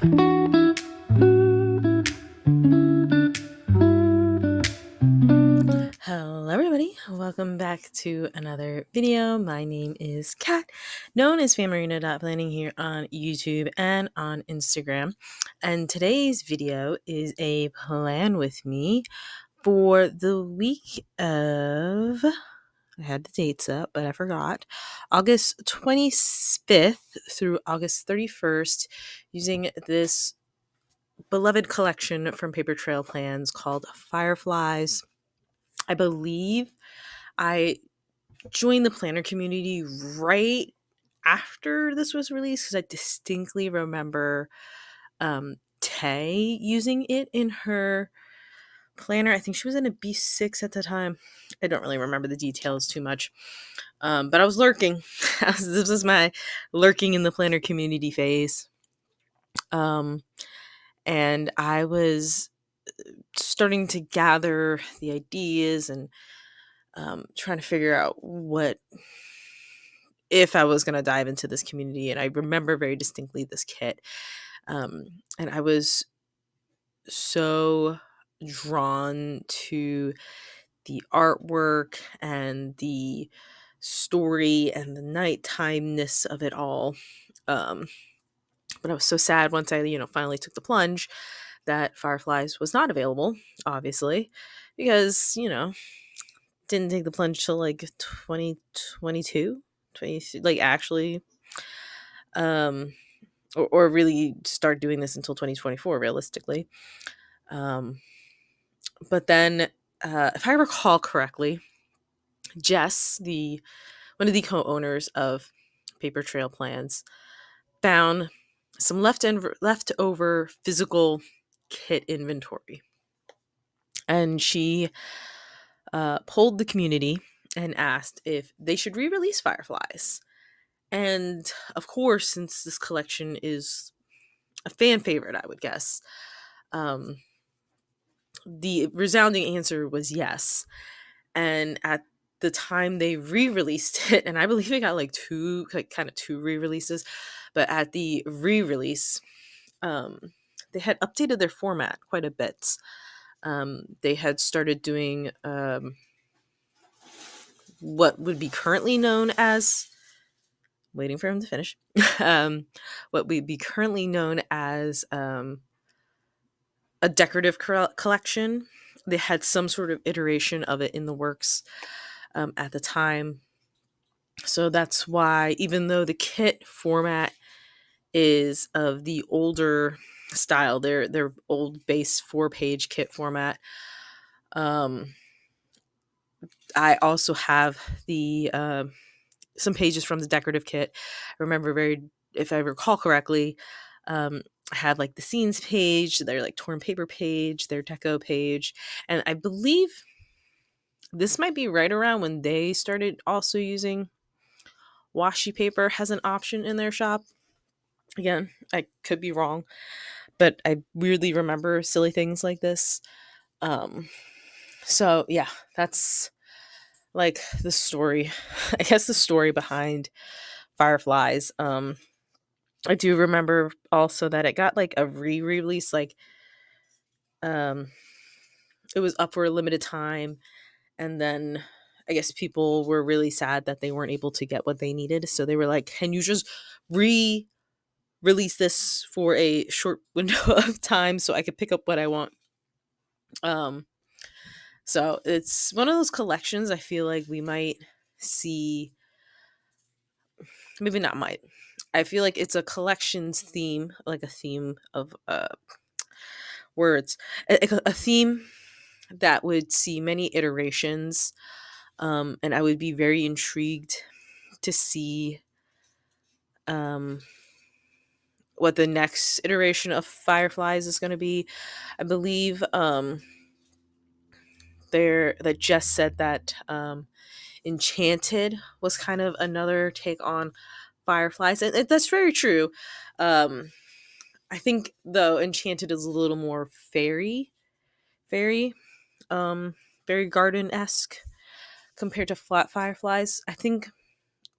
Hello everybody, welcome back to another video. My name is Kat, known as phamerina.planning here on YouTube and on Instagram. And today's video is a plan with me for the week of, I had the dates up, but I forgot, August 25th through August 31st, using this beloved collection from Paper Trail Plans called Fireflies. I believe I joined the planner community right after this was released because I distinctly remember Tay using it in her planner. I think she was in a B6 at the time. I don't really remember the details too much. But I was lurking. This was my lurking in the planner community phase. And I was starting to gather the ideas and trying to figure out if I was going to dive into this community. And I remember very distinctly this kit. And I was so drawn to the artwork and the story and the nighttimeness of it all. But I was so sad once I, finally took the plunge that Fireflies was not available, obviously, because, didn't take the plunge till like 2022, like actually, um, or really start doing this until 2024, realistically. But then, if I recall correctly, Jess, one of the co-owners of Paper Trail Plans, found some leftover physical kit inventory, and she polled the community and asked if they should re-release Fireflies. And of course, since this collection is a fan favorite, I would guess, um, the resounding answer was yes. And at the time they re-released it, and I believe it got like two re-releases, but at the re-release, they had updated their format quite a bit. They had started doing what would be currently known as, waiting for him to finish, what would be currently known as a decorative collection. They had some sort of iteration of it in the works at the time. So that's why, even though the kit format is of the older style, their old base 4-page kit format, I also have the some pages from the decorative kit. I remember if I recall correctly, I had like the scenes page, their like torn paper page, their deco page, and I believe this might be right around when they started also using washi paper as an option in their shop. Again, I could be wrong, but I weirdly remember silly things like this. Um, so yeah, that's like the story. I guess the story behind Fireflies. I do remember also that it got like a re-release, like um, it was up for a limited time, and then I guess people were really sad that they weren't able to get what they needed, so they were like, "Can you just re release this for a short window of time so I could pick up what I want?" Um, so it's one of those collections I feel like we might see, maybe not might. I feel like it's a collections theme, like a theme of words, a theme that would see many iterations, and I would be very intrigued to see um, what the next iteration of Fireflies is going to be. I believe there that Jess said that Enchanted was kind of another take on Fireflies, and that's very true. Um, I think though Enchanted is a little more fairy, um, very garden esque compared to Flat Fireflies. I think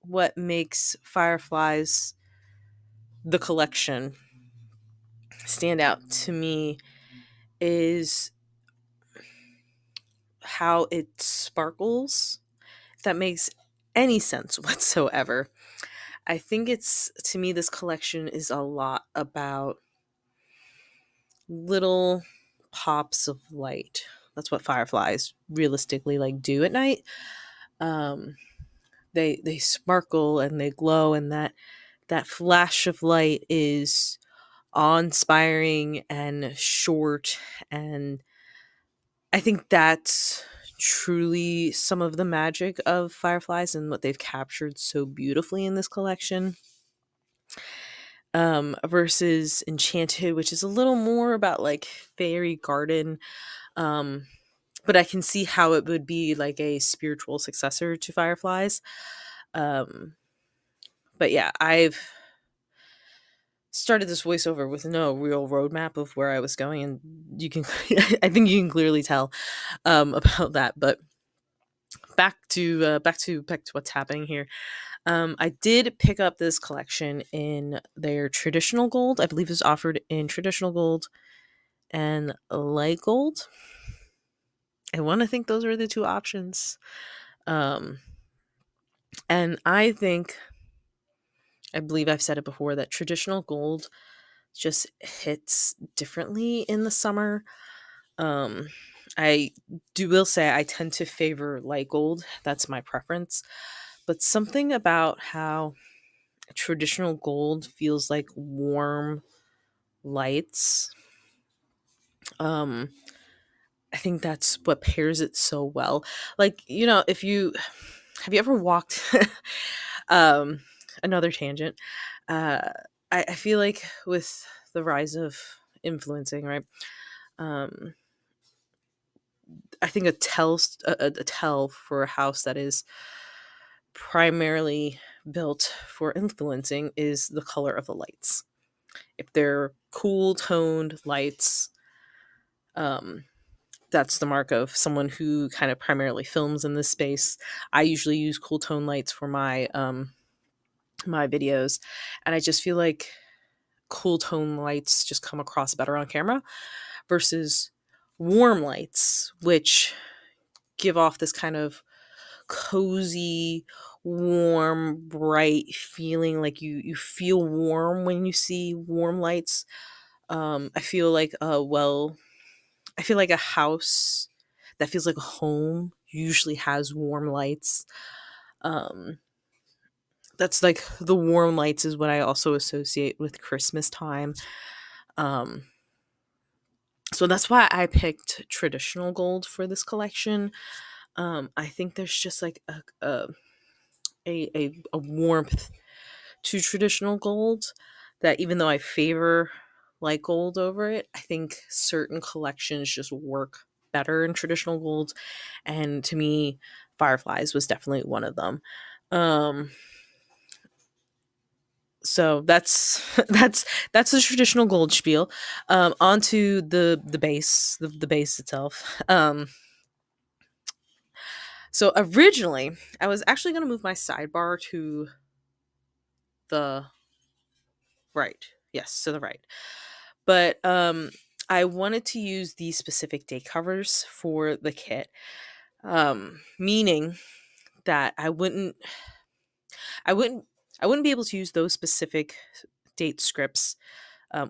what makes Fireflies the collection stand out to me is how it sparkles, if that makes any sense whatsoever. I think it's, to me, this collection is a lot about little pops of light. That's what fireflies realistically like do at night. Um, they sparkle and they glow, and that flash of light is awe-inspiring and short, and I think that's truly some of the magic of fireflies and what they've captured so beautifully in this collection. Versus Enchanted, which is a little more about like fairy garden. Um, but I can see how it would be like a spiritual successor to Fireflies. Um, but yeah, I've started this voiceover with no real roadmap of where I was going, and you can, I think you can clearly tell about that. But back to what's happening here. I did pick up this collection in their traditional gold. I believe it's offered in traditional gold and light gold. I want to think those are the two options. Um, and I believe I've said it before, that traditional gold just hits differently in the summer. Um, I will say I tend to favor light gold. That's my preference. But something about how traditional gold feels like warm lights. Um, I think that's what pairs it so well. Like, if you have you ever walked um another tangent. Uh I feel like with the rise of influencing, right? Um I think a tell for a house that is primarily built for influencing is the color of the lights. If they're cool toned lights, um that's the mark of someone who kind of primarily films in this space. I usually use cool tone lights for my videos, and I just feel like cool tone lights just come across better on camera versus warm lights, which give off this kind of cozy, warm, bright feeling. Like you feel warm when you see warm lights. I feel like I feel like a house that feels like a home usually has warm lights. Um, that's like the warm lights is what I also associate with Christmas time. Um, so that's why I picked traditional gold for this collection. I think there's just like a warmth to traditional gold that, even though I favor light gold over it, I think certain collections just work better in traditional gold. And to me, Fireflies was definitely one of them. Um, so that's the traditional gold spiel. Onto the base, the base itself. So originally, I was actually going to move my sidebar to the right. Yes, to the right. But I wanted to use these specific date covers for the kit. Meaning that I wouldn't I wouldn't be able to use those specific date scripts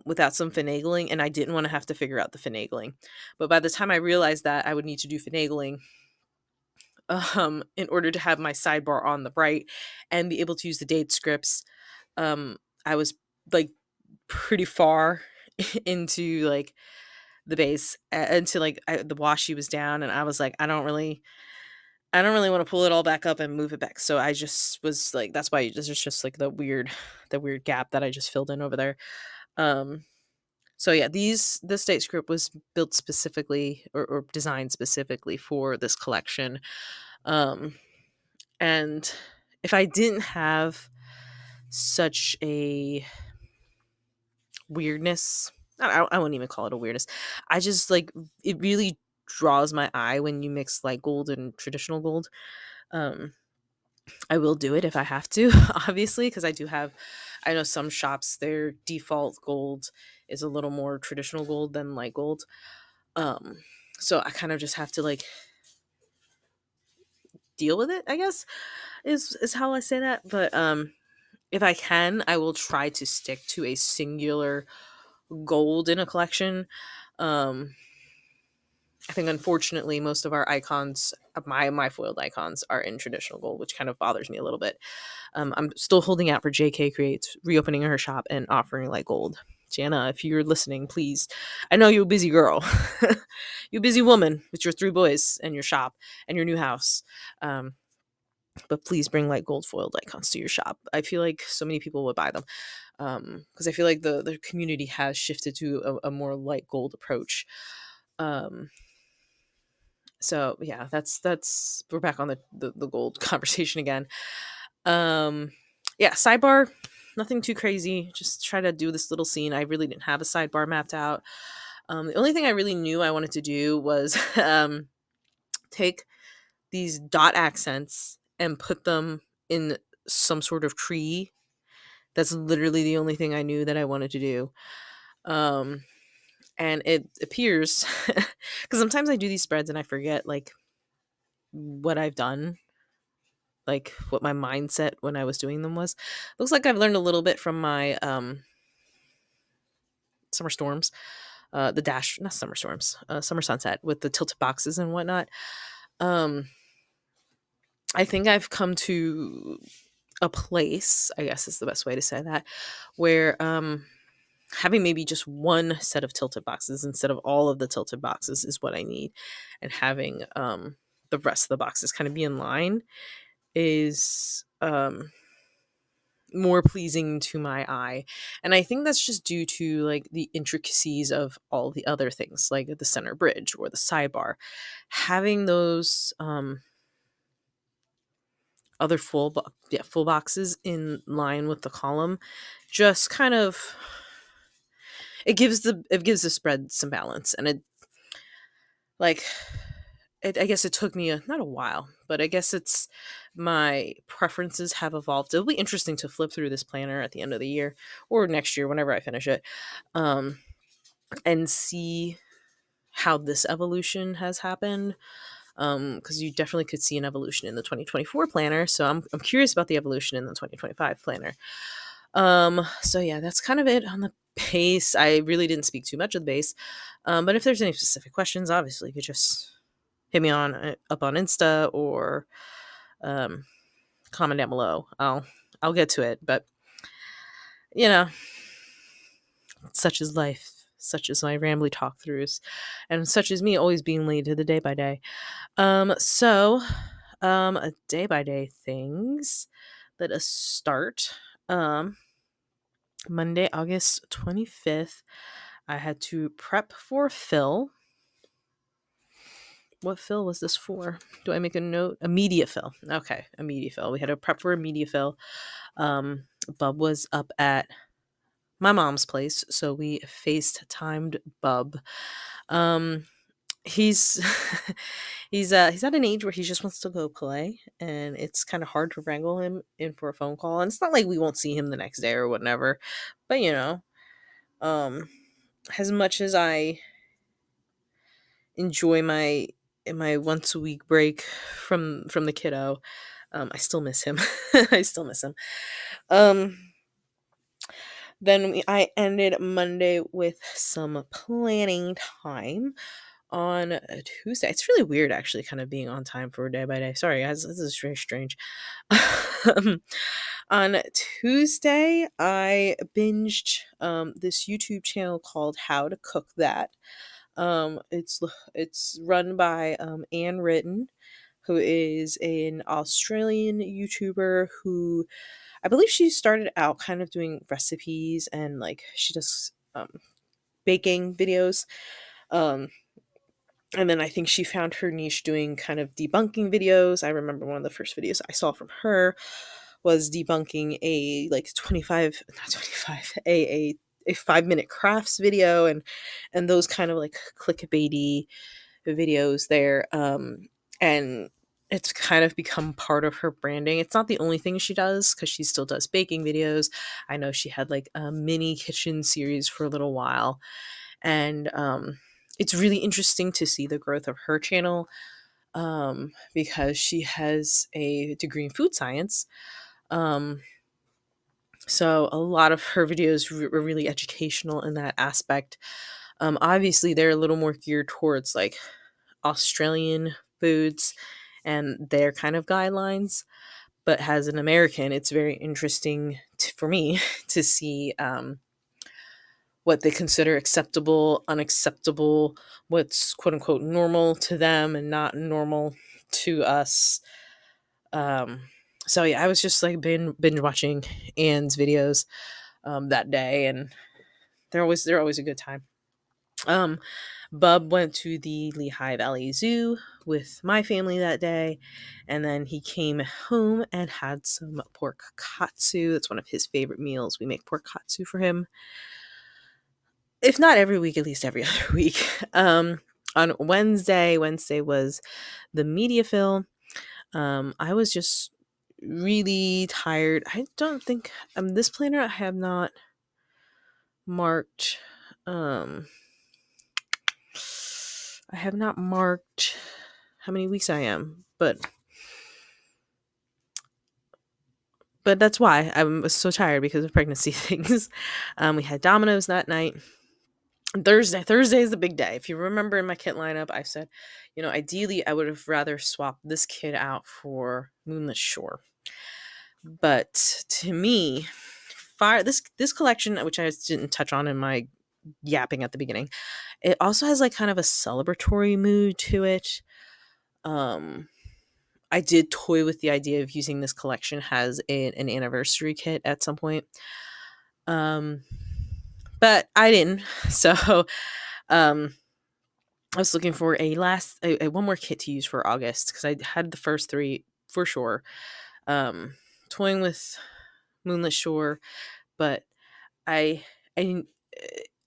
without some finagling, and I didn't want to have to figure out the finagling. But by the time I realized that I would need to do finagling in order to have my sidebar on the right and be able to use the date scripts, I was like pretty far into like the base, into like the washi was down, and I was like, I don't really want to pull it all back up and move it back. So I just was like, that's why this is just like the weird gap that I just filled in over there. Um, so yeah, this date script was built specifically, or designed specifically for this collection. Um, and if I didn't have such a weirdness, I wouldn't even call it a weirdness. I just like, it really draws my eye when you mix like gold and traditional gold. Um, I will do it if I have to, obviously, because I do have I know some shops, their default gold is a little more traditional gold than light gold. Um, so I kind of just have to like deal with it, I guess, is how I say that. But if I can, I will try to stick to a singular gold in a collection. Um, I think unfortunately most of our icons, my foiled icons, are in traditional gold, which kind of bothers me a little bit. I'm still holding out for JK Creates reopening her shop and offering like gold. Jana, if you're listening, please. I know you're a busy girl, you a busy woman with your 3 boys and your shop and your new house. Um, but please bring like gold foiled icons to your shop. I feel like so many people would buy them because I feel like the community has shifted to a more light gold approach. Um, so yeah, that's we're back on the gold conversation again. Um, yeah, sidebar, nothing too crazy. Just try to do this little scene. I really didn't have a sidebar mapped out. The only thing I really knew I wanted to do was take these dot accents and put them in some sort of tree. That's literally the only thing I knew that I wanted to do. Um, and it appears because sometimes I do these spreads and I forget like what I've done, like what my mindset when I was doing them was. Looks like I've learned a little bit from my summer storms, the dash, not summer storms, summer sunset with the tilted boxes and whatnot. Um, I think I've come to a place, I guess is the best way to say that, where having maybe just one set of tilted boxes instead of all of the tilted boxes is what I need, and having the rest of the boxes kind of be in line is more pleasing to my eye. And I think that's just due to like the intricacies of all the other things, like the center bridge or the sidebar. Having those other full boxes in line with the column just kind of it gives the spread some balance. And it like I guess it took me not a while, but I guess it's my preferences have evolved. It'll be interesting to flip through this planner at the end of the year or next year, whenever I finish it, um, and see how this evolution has happened. Because you definitely could see an evolution in the 2024 planner. So I'm curious about the evolution in the 2025 planner. So yeah, that's kind of it on the base. I really didn't speak too much of the base. But if there's any specific questions, obviously you could just hit me on up on Insta or um, comment down below. I'll get to it. But you know, such is life. Such is my rambly talk throughs, and such is me always being late to the day by day. A day by day things. Let us start. Um, Monday, August 25th. I had to prep for fill. What fill was this for? Do I make a note? A media fill. Okay, a media fill. We had to prep for a media fill. Bub was up at my mom's place, so we FaceTimed Bub. Um, he's he's at an age where he just wants to go play, and it's kind of hard to wrangle him in for a phone call. And it's not like we won't see him the next day or whatever, but um, as much as I enjoy my once a week break from the kiddo, I still miss him. I still miss him. Um, I ended Monday with some planning time on a Tuesday. It's really weird actually kind of being on time for a day by day. Sorry guys, this is very strange. Um, on Tuesday, I binged this YouTube channel called How to Cook That. It's run by Anne Ritten, who is an Australian YouTuber who I believe she started out kind of doing recipes and like she does baking videos. Um, and then I think she found her niche doing kind of debunking videos. I remember one of the first videos I saw from her was debunking a like 25, not 25, a 5-minute crafts video and those kind of like clickbaity videos there. And it's kind of become part of her branding. It's not the only thing she does because she still does baking videos. I know she had like a mini kitchen series for a little while, and it's really interesting to see the growth of her channel, because she has a degree in food science. Um, so a lot of her videos were really educational in that aspect. Obviously, they're a little more geared towards like Australian foods and their kind of guidelines. But as an American, it's very interesting for me to see what they consider acceptable, unacceptable, what's quote unquote normal to them and not normal to us. Um, so yeah, I was just like binge watching Anne's videos that day, and they're always a good time. Um, Bub went to the Lehigh Valley Zoo with my family that day, and then he came home and had some pork katsu. That's one of his favorite meals. We make pork katsu for him, if not every week, at least every other week. On Wednesday was the media film. I was just really tired. I don't think this planner I have not marked. Um, I have not marked how many weeks I am, but that's why I was so tired because of pregnancy things. We had Domino's that night. Thursday is the big day. If you remember in my kit lineup, I said, ideally I would have rather swapped this kit out for Moonlit Shore. But to me, this collection, which I didn't touch on in my yapping at the beginning, it also has like kind of a celebratory mood to it. I did toy with the idea of using this collection as an anniversary kit at some point. Um, but I didn't. So um, I was looking for a one more kit to use for August because I had the first three for sure. Toying with Moonlit Shore, but I I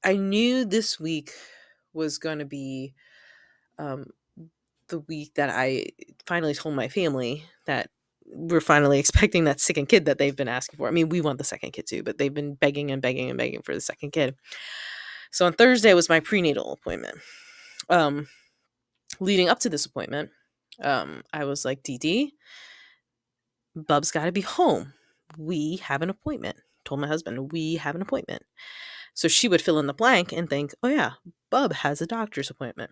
I knew this week was going to be um, the week that I finally told my family that we're finally expecting that second kid that they've been asking for. I mean, we want the second kid too, but they've been begging and begging and begging for the second kid. So on Thursday was my prenatal appointment. Um, Leading up to this appointment, I was like, Dee Dee, Bub's got to be home. We have an appointment. Told my husband, we have an appointment. So she would fill in the blank and think, oh yeah, Bub has a doctor's appointment.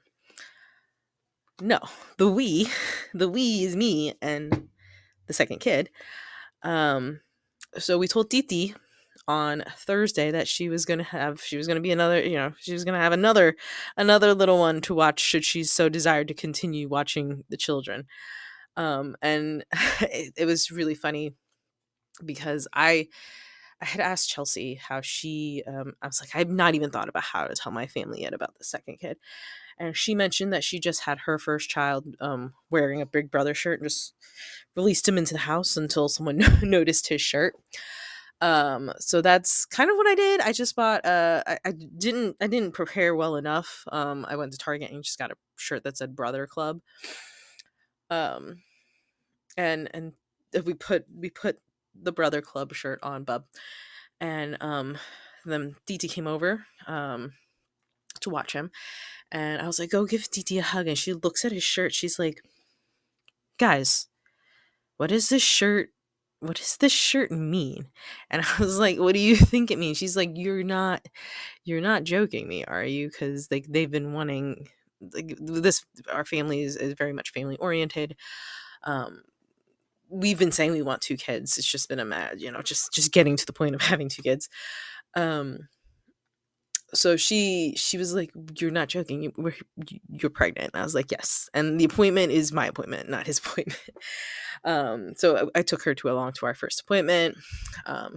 No, the we, the we is me and the second kid. Um, so we told Titi on Thursday that she was gonna be another, she was gonna have another little one to watch should she so desire to continue watching the children. And it was really funny because I had asked Chelsea how she I was like, I've not even thought about how to tell my family yet about the second kid. And she mentioned that she just had her first child wearing a Big Brother shirt and just released him into the house until someone noticed his shirt. So that's kind of what I did. I just bought I didn't prepare well enough. I went to Target and just got a shirt that said Brother Club. Um and we put the Brother Club shirt on Bub. And then Diti came over to watch him. And I was like, go give Diti a hug. And she looks at his shirt. She's like, guys, what is this shirt? What does this shirt mean? And I was like, what do you think it means? She's like, you're not joking me, are you? Because they've been wanting like this. Our family is very much family oriented. Um, we've been saying we want two kids. It's just been a mad, just getting to the point of having two kids. Um, so she was like, you're not joking, you're pregnant. And I was like, yes, and the appointment is my appointment, not his appointment. So I took her along to our first appointment. At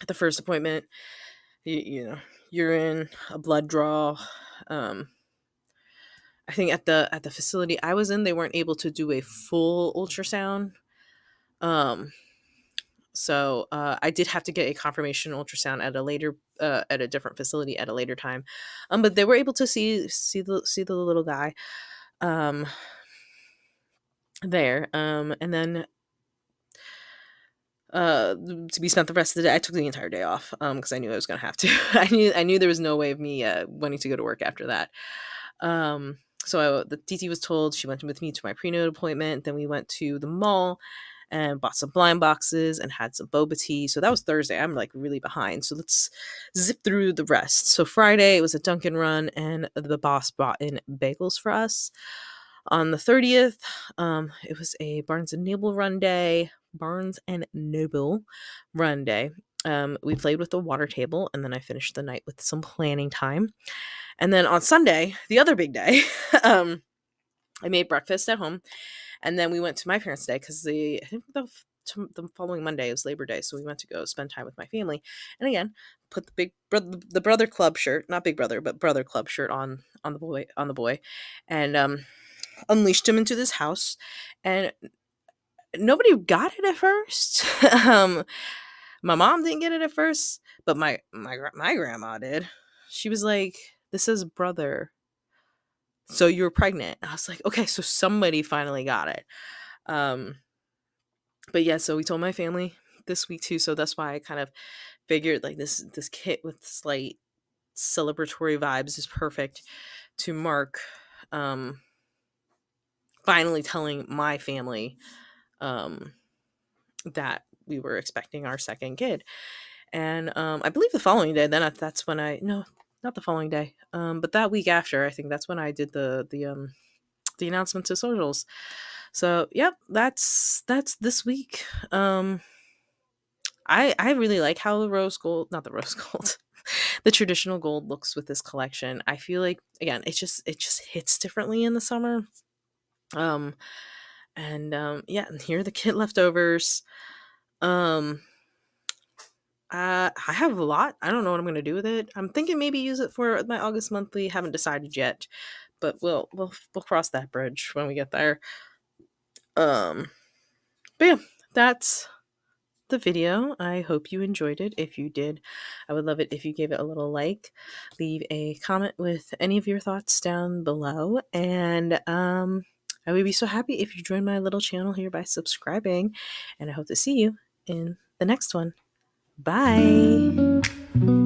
the first appointment, urine, a blood draw. I think at the facility I was in, they weren't able to do a full ultrasound. So I did have to get a confirmation ultrasound at a different facility at a later time. But they were able to see the little guy. Um there. And then to be spent the rest of the day. I took the entire day off because I knew I was gonna have to. I knew there was no way of me wanting to go to work after that. The TT was told she went with me to my prenatal appointment. Then we went to the mall and bought some blind boxes and had some boba tea. So that was Thursday. I'm like really behind. So let's zip through the rest. So Friday it was a Dunkin' run and the boss brought in bagels for us. On the 30th, it was a Barnes and Noble run day. Barnes and Noble run day. We played with the water table, and then I finished the night with some planning time. And then on Sunday, the other big day, I made breakfast at home, and then we went to my parents' day because I think the following Monday was Labor Day, so we went to go spend time with my family. And again, put the brother club shirt, not big brother, but brother club shirt on the boy, and unleashed him into this house, and nobody got it at first. My mom didn't get it at first, but my grandma did. She was like, "This is brother, so you're pregnant." I was like, "Okay, so somebody finally got it." Um, but yeah, so we told my family this week too, so that's why I kind of figured like this kit with slight celebratory vibes is perfect to mark um finally telling my family um that we were expecting our second kid. And I believe the following day, that's when I no, not the following day, but that week after, I think that's when I did the announcement to socials. So yep, that's this week. I really like how the rose gold, not the rose gold, the traditional gold looks with this collection. I feel like again, it just hits differently in the summer. Um, yeah, and here are the kit leftovers. Um, I have a lot. I don't know what I'm gonna do with it. I'm thinking maybe use it for my August monthly. Haven't decided yet, but we'll cross that bridge when we get there. Um, but yeah, that's the video. I hope you enjoyed it. If you did, I would love it if you gave it a little like, leave a comment with any of your thoughts down below, and I would be so happy if you join my little channel here by subscribing. And I hope to see you in the next one. Bye.